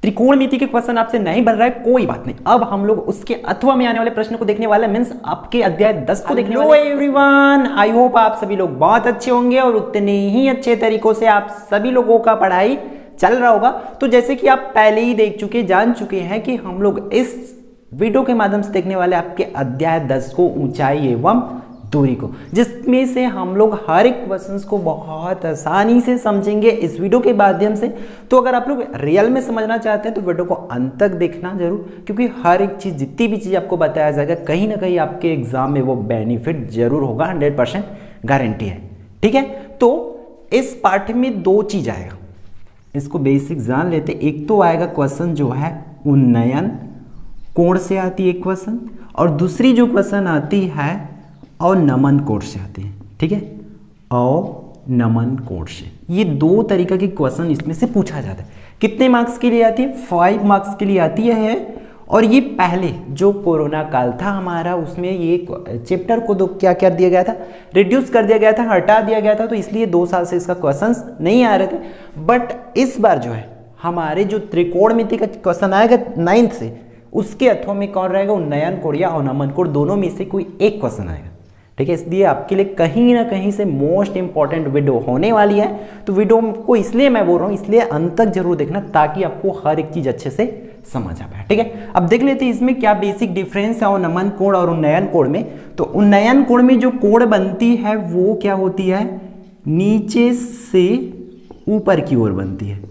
त्रिकोणमिति के क्वेश्चन आपसे नहीं बन रहा है, कोई बात नहीं। अब हम लोग उसके अथवा में आने वाले प्रश्न को देखने वाले, मींस आपके अध्याय 10 को देखने वाले। हेलो एवरीवन, आई होप आप सभी लोग बहुत अच्छे होंगे और उतने ही अच्छे तरीकों से आप सभी लोगों का पढ़ाई चल रहा होगा। तो जैसे कि आप पहले ही देख चुके, जान चुके हैं कि हम लोग इस वीडियो के माध्यम से देखने वाले आपके अध्याय 10 को, ऊंचाई एवं दूरी को, जिसमें से हम लोग हर एक क्वेश्चंस को बहुत आसानी से समझेंगे इस वीडियो के माध्यम से। तो अगर आप लोग रियल में समझना चाहते हैं तो वीडियो को अंत तक देखना जरूर, क्योंकि हर एक चीज़, जितनी भी चीज़ आपको बताया जाएगा, कहीं ना कहीं आपके एग्जाम में वो बेनिफिट जरूर होगा, 100% गारंटी है। ठीक है, तो इस पाठ में दो चीज आएगा, इसको बेसिक जान लेते। एक तो आएगा क्वेश्चन जो है उन्नयन कोण से आती है क्वेश्चन, और दूसरी जो क्वेश्चन आती है अवनमन कोण से आती है। ठीक है, अवनमन कोण से, ये दो तरीका के क्वेश्चन इसमें से पूछा जाता है। कितने मार्क्स के लिए आती है? 5 मार्क्स के लिए आती है। और ये पहले जो कोरोना काल था हमारा, उसमें ये चैप्टर को क्या कर दिया गया था, रिड्यूस कर दिया गया था, हटा दिया गया था, तो इसलिए 2 साल से इसका क्वेश्चंस नहीं आ रहे थे। बट इस बार जो है हमारे जो त्रिकोणमिति का क्वेश्चन आएगा 9th से, उसके अथवा में कौन रहेगा? उन्नयन कोण या अवनमन कोण, दोनों में से कोई एक क्वेश्चन आएगा। ठीक है, इसलिए आपके लिए कहीं ना कहीं से मोस्ट इंपॉर्टेंट वीडियो होने वाली है। तो वीडियो को इसलिए मैं बोल रहा हूँ, इसलिए अंत तक जरूर देखना, ताकि आपको हर एक चीज अच्छे से समझ आ पाए। ठीक है, अब देख लेते हैं इसमें क्या बेसिक डिफरेंस है अवनमन कोण और उन्नयन कोण में। तो उन्नयन कोण में जो कोण बनती है वो क्या होती है? नीचे से ऊपर की ओर बनती है।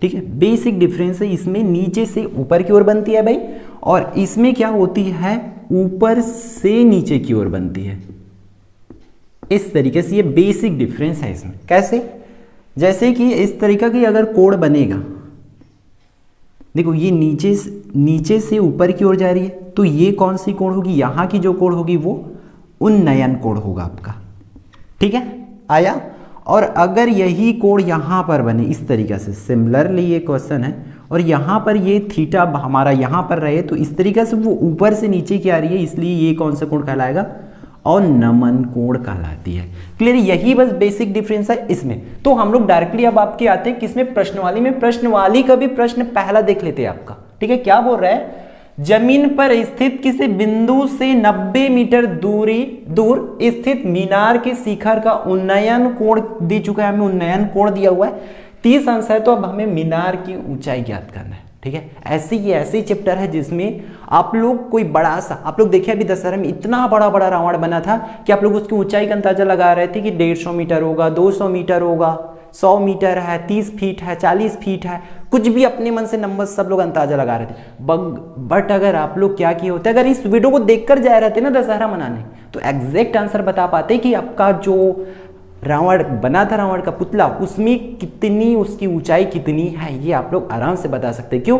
ठीक है, बेसिक डिफरेंस है, इसमें नीचे से ऊपर की ओर बनती है भाई, और इसमें क्या होती है? ऊपर से नीचे की ओर बनती है। इस तरीके से ये बेसिक डिफरेंस है इसमें। कैसे? जैसे कि इस तरीका की अगर कोण बनेगा, देखो ये नीचे से ऊपर की ओर जा रही है, तो ये कौन सी कोण होगी? यहां की जो कोण होगी वो उन्नयन कोण होगा आपका। ठीक है, आया। और अगर यही कोण यहां पर बने इस तरीके से, सिमिलरली ये क्वेश्चन है, और यहां पर ये थीटा हमारा यहां पर रहे, तो इस तरीके से वो ऊपर से नीचे की आ रही है, इसलिए ये कौन सा कोण कहलाएगा? अवनमन कोण कहलाती है। क्लियर? यही बस बेसिक डिफरेंस है इसमें। तो हम लोग डायरेक्टली अब आपके आते हैं किसमें? प्रश्नवाली में। प्रश्नवाली का भी प्रश्न पहला देख लेते हैं आपका। ठीक है, क्या बोल रहा है? जमीन पर स्थित किसी बिंदु से 90 मीटर दूर स्थित मीनार के शिखर का उन्नयन कोण दे चुका है हमें, उन्नयन कोण दिया हुआ है 30 अंश है। तो अब हमें मीनार की ऊंचाई ज्ञात करना है। ठीक है, ऐसे चैप्टर है जिसमें आप लोग कोई बड़ा सा, आप लोग देखिए अभी दशहरा में इतना बड़ा रावण बना था कि आप लोग उसकी ऊंचाई का अंदाजा लगा रहे थे कि 150 मीटर होगा, 200 मीटर होगा, 100 मीटर है, 30 फीट है, 40 फीट है, कुछ भी अपने मन से नंबर सब लोग अंदाजा लगा रहे थे। बट अगर आप लोग क्या किए होते, अगर इस वीडियो को देखकर जा रहे थे ना दशहरा मनाने, तो एग्जैक्ट आंसर बता पाते कि आपका जो रावण बना था, रावण का पुतला, उसमें कितनी, उसकी ऊंचाई कितनी है, ये आप लोग आराम से बता सकते हैं। क्यों?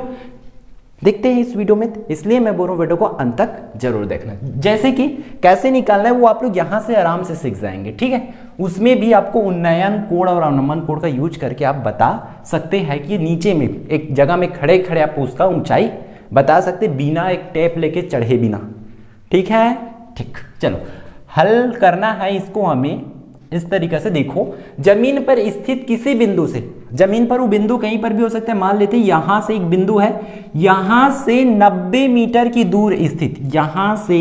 देखते हैं इस वीडियो में, इसलिए मैं बोल रहा हूँ वीडियो को अंत तक जरूर देखना। जैसे कि कैसे निकालना है वो आप लोग यहाँ से आराम से सीख जाएंगे। ठीक है, उसमें भी आपको उन्नयन कोण और अवनमन कोण का यूज करके आप बता सकते हैं कि नीचे में एक जगह में खड़े खड़े आप उसका ऊंचाई बता सकते, बिना एक टेप लेके चढ़े बिना। ठीक है, ठीक, चलो हल करना है इसको हमें इस तरीके से। देखो, जमीन पर स्थित किसी बिंदु से, जमीन पर वो बिंदु कहीं पर भी हो सकता है, मान लेते हैं यहां से एक बिंदु है, यहां से 90 मीटर की दूर स्थित, यहां से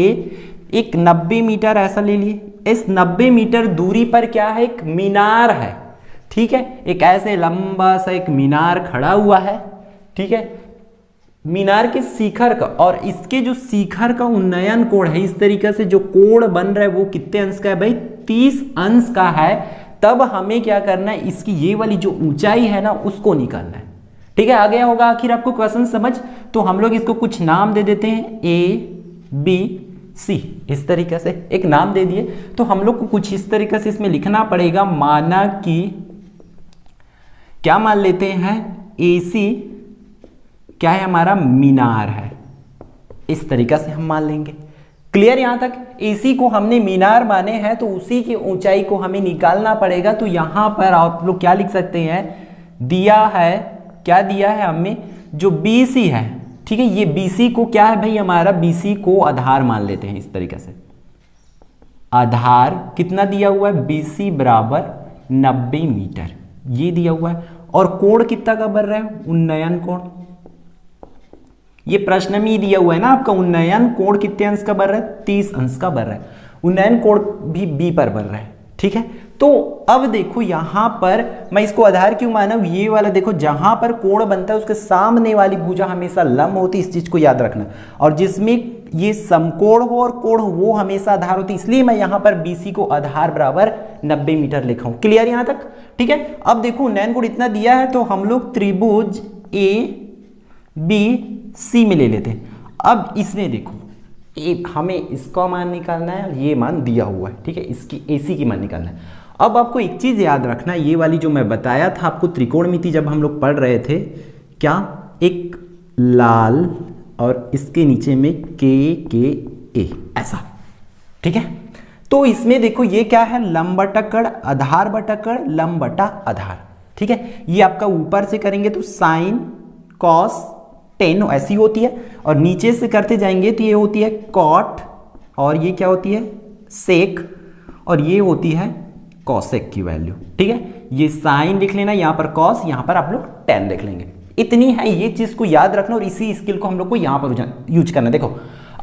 एक 90 मीटर ऐसा ले लिए, इस 90 मीटर दूरी पर क्या है? एक मीनार है। ठीक है, एक ऐसे लंबा सा एक मीनार खड़ा हुआ है। ठीक है, मीनार के शिखर का और इसके जो शिखर का उन्नयन कोण है, इस तरीके से जो कोण बन रहा है वो कितने अंश का है भाई? 30 अंश का है। तब हमें क्या करना है? इसकी ये वाली जो ऊंचाई है ना, उसको निकालना है। ठीक है, आ गया होगा आखिर आपको क्वेश्चन समझ। तो हम लोग इसको कुछ नाम दे देते हैं, ABC, इस तरीके से एक नाम दे दिए। तो हम लोग को कुछ इस तरीके से इसमें लिखना पड़ेगा, माना कि क्या मान लेते हैं? AC क्या है? हमारा मीनार है। इस तरीका से हम मान लेंगे। क्लियर? यहां तक AC को हमने मीनार माने हैं, तो उसी की ऊंचाई को हमें निकालना पड़ेगा। तो यहां पर आप लोग क्या लिख सकते हैं? दिया है, क्या दिया है हमें? जो BC है। ठीक है, ये BC को क्या है भाई? हमारा BC को आधार मान लेते हैं इस तरीके से। आधार कितना दिया हुआ है? BC बराबर 90 मीटर, ये दिया हुआ है। और कोण कितना का बन रहा है? उन्नयन कोण। ये प्रश्न में ही दिया हुआ है ना आपका, उन्नयन कोण कितने अंश का बढ़ रहा है, 30 अंश का बढ़ रहा है। उन्नयन कोण भी बी पर बढ़ रहा है, ठीक है। तो अब देखो यहां पर मैं इसको आधार क्यों माना, ये वाला देखो जहां पर कोण बनता है उसके सामने वाली भुजा हमेशा लंब होती है, इस चीज को याद रखना। और जिसमें ये समकोण हो और कोण हो वो हमेशा आधार होती है, इसलिए मैं यहां पर बीसी को आधार बराबर 90 मीटर लिखा हूं। क्लियर यहां तक, ठीक है। अब देखो उन्नयन कोण इतना दिया है तो हम लोग त्रिभुज ए बी सी में ले लेते हैं। अब इसमें देखो हमें इसका मान निकालना है और ये मान दिया हुआ है, ठीक है, इसकी एसी की मान निकालना है। अब आपको एक चीज याद रखना, ये वाली जो मैं बताया था आपको त्रिकोणमिति जब हम लोग पढ़ रहे थे, क्या एक लाल और इसके नीचे में के ए ऐसा, ठीक है। तो इसमें देखो ये क्या है, लंब बटा कड़, आधार बटा कड़, लंब बटा आधार, ठीक है। ये आपका ऊपर से करेंगे तो साइन कॉस टेन ऐसी होती है, और नीचे से करते जाएंगे तो ये होती है कॉट, और ये क्या होती है सेक, और ये होती है कॉसेक की वैल्यू, ठीक है। ये साइन लिख लेना, यहां पर कॉस, यहां पर आप लोग टेन लिख लेंगे। इतनी है, ये चीज को याद रखना और इसी स्किल को हम लोग को यहां पर यूज करना। देखो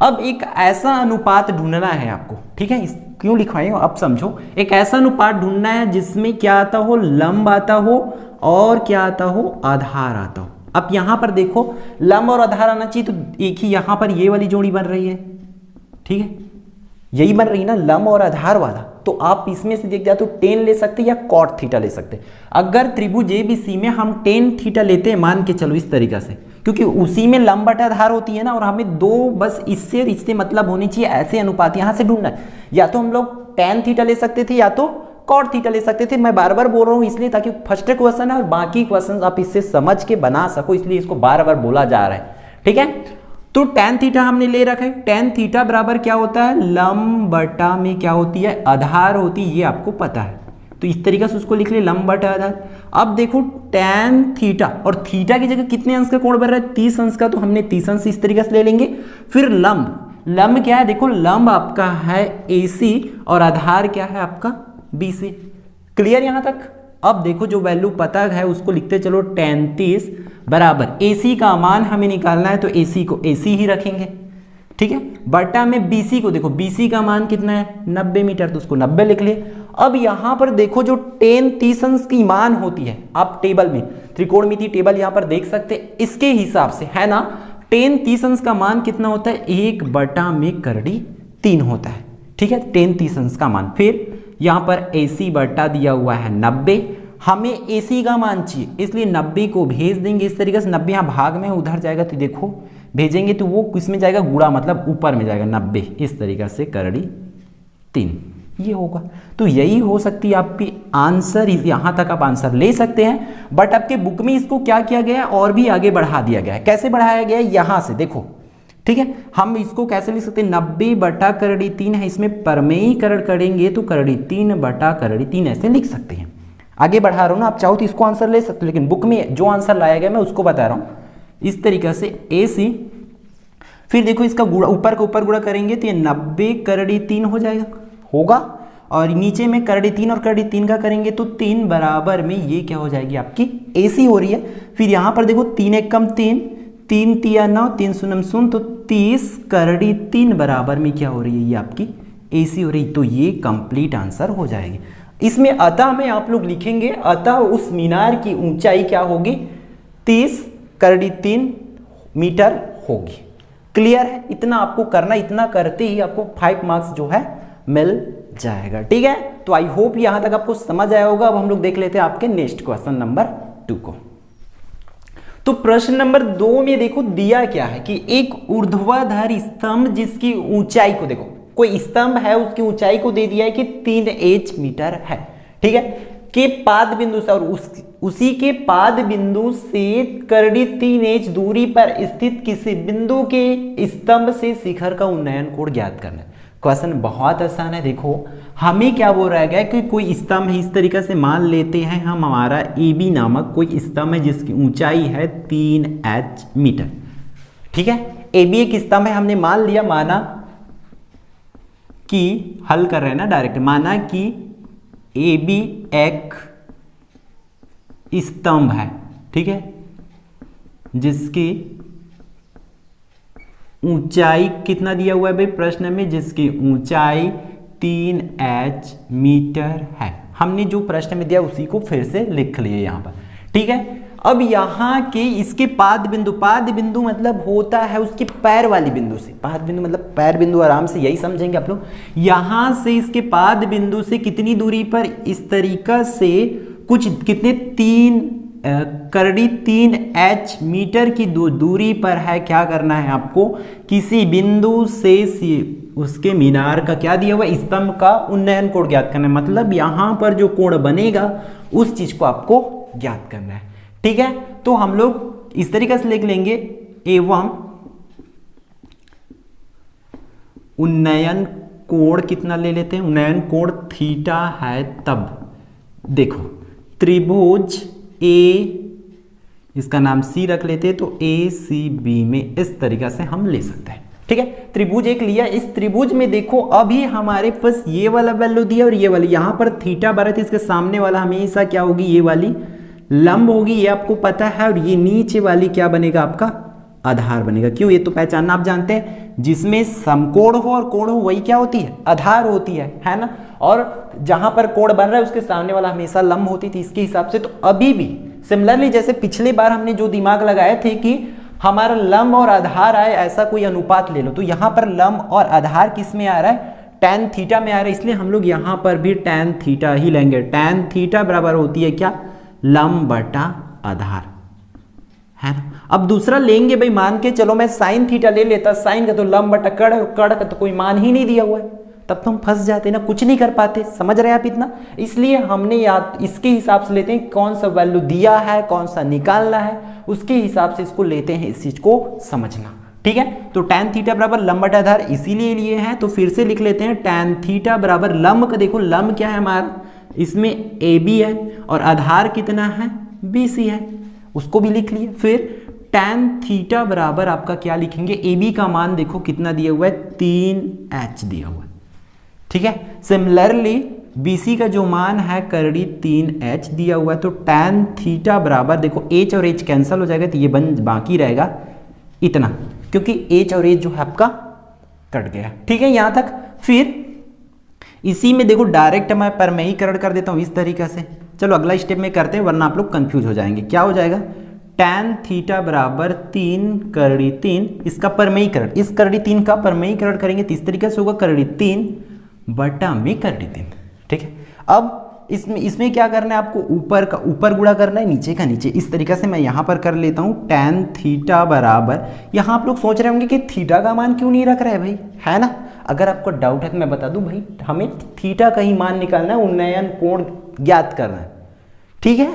अब एक ऐसा अनुपात ढूंढना है आपको, ठीक है। क्यों लिखवाए अब समझो, एक ऐसा अनुपात ढूंढना है जिसमें क्या आता हो, लंब आता हो और क्या आता हो, आधार आता हो। अब यहां पर देखो लंब और आधार आना चाहिए, तो एक ही यहां पर ये वाली जोड़ी बन रही है, ठीक है, यही बन रही है ना लंब और आधार वाला। तो आप इसमें से देख जाए तो टेन ले सकते या कॉट थीटा ले सकते। अगर त्रिभुज एबीसी में हम टेन थीटा लेते हैं, मान के चलो इस तरीका से, क्योंकि उसी में लंब बटा आधार होती है ना, और हमें दो बस इससे मतलब होनी चाहिए, ऐसे अनुपात यहां से ढूंढना है। या तो हम लोग टेन थीटा ले सकते थे या तो कॉट थीटा ले सकते थे। मैं बार बार बोल रहा हूं इसलिए ताकि फर्स्ट क्वेश्चन है और बाकी क्वेश्चन आप इससे समझ के बना सको, इसलिए इसको बार बार बोला जा रहा है, ठीक है। तो tan थीटा हमने ले रखा है, tan थीटा बराबर क्या होता है, लंब बटा में क्या होती है, आधार होती है, ये आपको पता है। तो इस तरीके से उसको लिख ले, लंब बटा आधार। अब देखो tan थीटा, और थीटा की जगह कितने अंश का कोण बन रहा है, 30 अंश का, तो हमने 30 अंश इस तरीके से ले लेंगे। फिर लंब, लंब क्या है, देखो लंब आपका है AC और आधार क्या है आपका BC। क्लियर यहां तक। अब देखो जो वैल्यू पता है उसको लिखते चलो, 30 बराबर AC का मान हमें निकालना है तो AC को AC ही रखेंगे, ठीक है, बटा में BC को, देखो BC का मान कितना है 90 मीटर, तो उसको 90 लिख लिए। अब यहां पर देखो जो tan 30 अंश की मान होती है, आप टेबल में त्रिकोणमिति टेबल यहां पर देख सकते हैं, इसके हिसाब से है ना, tan 30 अंश का मान कितना होता है, 1 बटा में करड़ी 3 होता है, ठीक है, tan 30 अंश का मान। फिर यहां पर AC बटा दिया हुआ है 90, हमें AC का मान चाहिए इसलिए 90 को भेज देंगे इस तरीके से, 90 यहाँ भाग में उधर जाएगा तो देखो भेजेंगे तो वो किसमें जाएगा, गुणा मतलब ऊपर में जाएगा 90, इस तरीके से करड़ी 3 ये होगा। तो यही हो सकती है आपकी आंसर, यहां तक आप आंसर ले सकते हैं। बट आपके बुक में इसको क्या किया गया है, और भी आगे बढ़ा दिया गया है। कैसे बढ़ाया गया है, यहां से देखो, ठीक है, हम इसको कैसे लिख सकते हैं, 90 बटा करड़ी 3 है, इसमें परमेयीकरण करेंगे तो करड़ी 3 बटा करड़ी 3 ऐसे लिख सकते हैं। आगे बढ़ा रहा हूं ना, आप चाहो तो इसको आंसर ले सकते हो, लेकिन बुक में जो आंसर लाया गया मैं उसको बता रहा हूं। इस तरीके से AC, फिर देखो इसका गुणा, ऊपर का ऊपर गुणा करेंगे तो ये 90 करड़ी 3 हो जाएगा, होगा, और नीचे में करड़ी 3 और करड़ी 3 का करेंगे तो 3 बराबर में ये क्या हो जाएगी आपकी AC हो रही है। फिर यहां पर देखो 3 1 कम 3, 3 3 9, 3 शून्य शून्य, तो 30 करड़ी 3 बराबर में क्या हो रही है, ये आपकी AC हो रही। तो ये कंप्लीट आंसर हो जाएगी। इसमें अतः में आप लोग लिखेंगे, अतः उस मीनार की ऊंचाई क्या होगी, 30 करड़ी 3 मीटर होगी। क्लियर है, इतना आपको करना, इतना करते ही आपको 5 मार्क्स जो है मिल जाएगा, ठीक है। तो आई होप यहां तक आपको समझ आया होगा। अब हम लोग देख लेते हैं आपके नेक्स्ट क्वेश्चन नंबर 2 को। तो प्रश्न नंबर 2 में देखो दिया क्या है कि एक ऊर्ध्वाधर स्तंभ जिसकी ऊंचाई को, देखो कोई स्तंभ है उसकी ऊंचाई को दे दिया है कि 3h मीटर है, ठीक है, के पाद बिंदु से, और उसी के पाद बिंदु से करड़ी 3h दूरी पर स्थित किसी बिंदु के स्तंभ से शिखर का उन्नयन कोण ज्ञात करना है। क्वेश्चन बहुत आसान है। देखो हमें क्या बोल रहा है कि कोई स्तंभ है, इस तरीके से मान लेते हैं हम, हमारा AB नामक कोई स्तंभ है जिसकी ऊंचाई है 3h मीटर, ठीक है। AB एक स्तंभ है, हमने मान लिया, माना कि हल कर रहे हैं ना डायरेक्ट, माना कि AB एक स्तंभ है, ठीक है, जिसकी ऊंचाई कितना दिया हुआ है भाई प्रश्न में, जिसकी ऊंचाई 3h मीटर है। हमने जो प्रश्न में दिया उसी को फिर से लिख लिए यहाँ पर, ठीक है। अब यहाँ के इसके पाद बिंदु मतलब होता है उसके पैर वाली बिंदु से, पाद बिंदु मतलब पैर बिंदु, आराम से यही समझेंगे आप लोग। यहाँ से इसके पाद बिंदु से कितनी दूरी पर, इस तरीका से कुछ कितने 3h मीटर की दूरी पर है। क्या करना है आपको, किसी बिंदु से उसके मीनार का क्या दिया हुआ, स्तंभ का उन्नयन कोण ज्ञात करना है। मतलब यहाँ पर जो कोण बनेगा उस चीज को आपको ज्ञात करना है, ठीक है। तो हम लोग इस तरीके से लिख लेंगे, एवं उन्नयन कोण कितना ले लेते हैं, उन्नयन कोण थीटा है। तब देखो त्रिभुज ए, इसका नाम सी रख लेते हैं, तो ए सी बी में इस तरीका से हम ले सकते हैं, ठीक है। त्रिभुज एक लिया, इस त्रिभुज में देखो अभी हमारे पास ये वाला वैल्यू दिया और ये वाली, यहां पर थीटा बरत इसके सामने वाला हमेशा क्या होगी, ये वाली लंब होगी, ये आपको पता है। और ये नीचे वाली क्या बनेगा, आपका आधार बनेगा। क्यों, ये तो पहचानना आप जानते हैं, जिसमें समकोण हो और कोण हो वही क्या होती है, आधार होती है ना। और जहां पर कोण बन रहा है उसके सामने वाला हमेशा लंब होती थी, इसके हिसाब से। तो अभी भी सिमिलरली जैसे पिछली बार हमने जो दिमाग लगाए थे कि हमारा लंब और आधार आए, ऐसा कोई अनुपात ले लो, तो यहां पर लंब और आधार किस में आ रहा है, tan थीटा में आ रहा है। इसलिए हम लोग यहां पर भी tan थीटा ही लेंगे। tan थीटा बराबर होती है क्या, लंब बटा आधार, है ना। अब दूसरा लेंगे भाई, मान के चलो मैं साइन थीटा ले लेता, साइन का तो लंब बटा कड़, कड़ का तो कोई मान ही नहीं दिया हुआ है, तब तो हम फंस जाते ना, कुछ नहीं कर पाते। समझ रहे हैं आप इतना, इसलिए हमने याद इसके हिसाब से लेते हैं, कौन सा वैल्यू दिया है कौन सा निकालना है, उसके हिसाब से इसको लेते हैं, इस चीज को समझना, ठीक है। तो tan थीटा बराबर लंब बटा आधार इसीलिए लिए हैं, तो फिर से लिख लेते हैं tan थीटा बराबर लंब का, देखो लंब क्या है हमारा, इसमें AB है और आधार कितना है, BC है, उसको भी लिख लिए। फिर tan थीटा बराबर आपका क्या लिखेंगे, AB का मान देखो कितना दिया हुआ है, 3h दिया हुआ है, ठीक है। सिमिलरली BC का जो मान है करड़ी 3h दिया हुआ है, तो tan थीटा बराबर देखो h और h कैंसिल हो जाएगा, तो ये बाकी रहेगा इतना, क्योंकि h और h जो है आपका कट गया, ठीक है यहां तक। फिर इसी में देखो डायरेक्ट मैं परमेयीकरण कर देता हूं इस तरीके से। चलो अगला स्टेप में करते हैं, वरना आप लोग कंफ्यूज हो जाएंगे। क्या हो जाएगा, tan थीटा बराबर 3 करड़ी 3, इसका परमेयीकरण, इस करड़ी 3 का परमेयीकरण करेंगे तो इस तरीके से होगा, करड़ी 3 बटा में करड़ी 3, ठीक है। अब इसमें क्या करना है आपको, ऊपर का ऊपर गुणा करना है, नीचे का नीचे, इस तरीके से मैं यहां पर कर लेता हूं। tan थीटा बराबर, यहां आप लोग सोच रहे होंगे कि थीटा का मान क्यों नहीं रख रहा है भाई, है ना। अगर आपको डाउट है तो मैं बता दूं भाई, हमें थीटा का ही मान निकालना है, उन्नयन कोण ज्ञात करना है, ठीक है।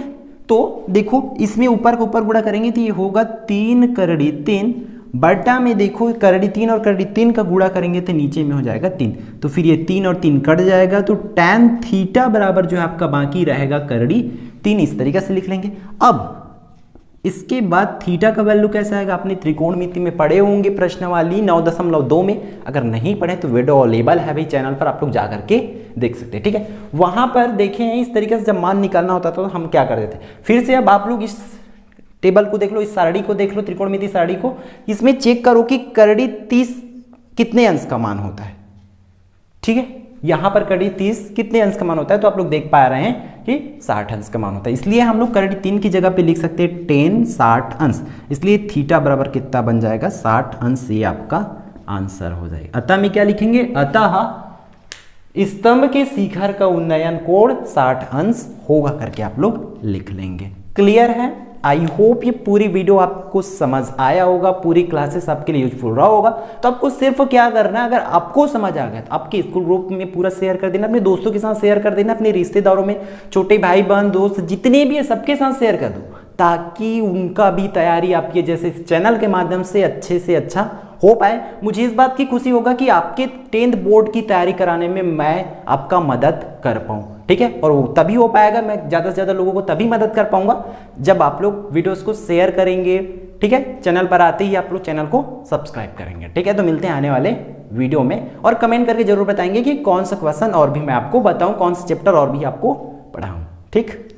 तो देखो इसमें ऊपर का ऊपर गुणा करेंगे तो ये होगा 3 करड़ी 3 बटा में देखो करड़ी 3 और करड़ी 3 का गुणा करेंगे तो नीचे में हो जाएगा 3, तो फिर ये 3 और 3 कट जाएगा, तो tan थीटा बराबर जो है आपका बाकी रहेगा करड़ी 3, इस तरीके से लिख लेंगे। अब इसके बाद थीटा का वैल्यू कैसा आएगा, आपने त्रिकोणमिति में पढ़े होंगे प्रश्नावली 9.2 में, अगर नहीं पढ़े तो वीडियो अवेलेबल है भाई चैनल पर, आप लोग जा करके देख सकते हैं, ठीक है। वहां पर देखें इस तरीके से जब मान निकालना होता था तो हम क्या कर देते, फिर से अब आप लोग इस टेबल को देख लो, इस सारणी को देख लो, त्रिकोणमिति सारणी को, इसमें चेक करो कि करड़ी 30 कितने अंश का मान होता है, ठीक है। यहां पर करड़ी 30 कितने अंश का मान होता है, तो आप लोग देख पा रहे हैं कि 60 अंश का मान होता है, इसलिए हम लोग करड़ी 3 की जगह पे लिख सकते हैं 10 60 अंश, इसलिए थीटा बराबर कितना बन जाएगा 60 अंश, ये आपका आंसर हो जाएगा। अतः में क्या लिखेंगे, अतः स्तंभ के शिखर का उन्नयन कोण 60 अंश होगा करके आप लोग लिख लेंगे। क्लियर है, आई होप ये पूरी वीडियो आपको समझ आया होगा, पूरी क्लासेस आपके लिए यूजफुल रहा होगा। तो आपको सिर्फ क्या करना है, अगर आपको समझ आ गया तो आपके स्कूल ग्रुप में पूरा शेयर कर देना, अपने दोस्तों के साथ शेयर कर देना, अपने रिश्तेदारों में, छोटे भाई बहन दोस्त जितने भी है सबके साथ शेयर कर दो, ताकि उनका भी तैयारी आपके जैसे चैनल के माध्यम से अच्छे से अच्छा हो पाए। मुझे इस बात की खुशी होगा कि आपके 10th बोर्ड की तैयारी कराने में मैं आपका मदद कर पाऊँ, ठीक है। और वो तभी हो पाएगा, मैं ज़्यादा से ज़्यादा लोगों को तभी मदद कर पाऊंगा जब आप लोग वीडियोस को शेयर करेंगे, ठीक है। चैनल पर आते ही आप लोग चैनल को सब्सक्राइब करेंगे, ठीक है। तो मिलते हैं आने वाले वीडियो में, और कमेंट करके जरूर बताएंगे कि कौन सा क्वेश्चन और भी मैं आपको बताऊं, कौन सा चैप्टर और भी आपको पढ़ाऊं, ठीक।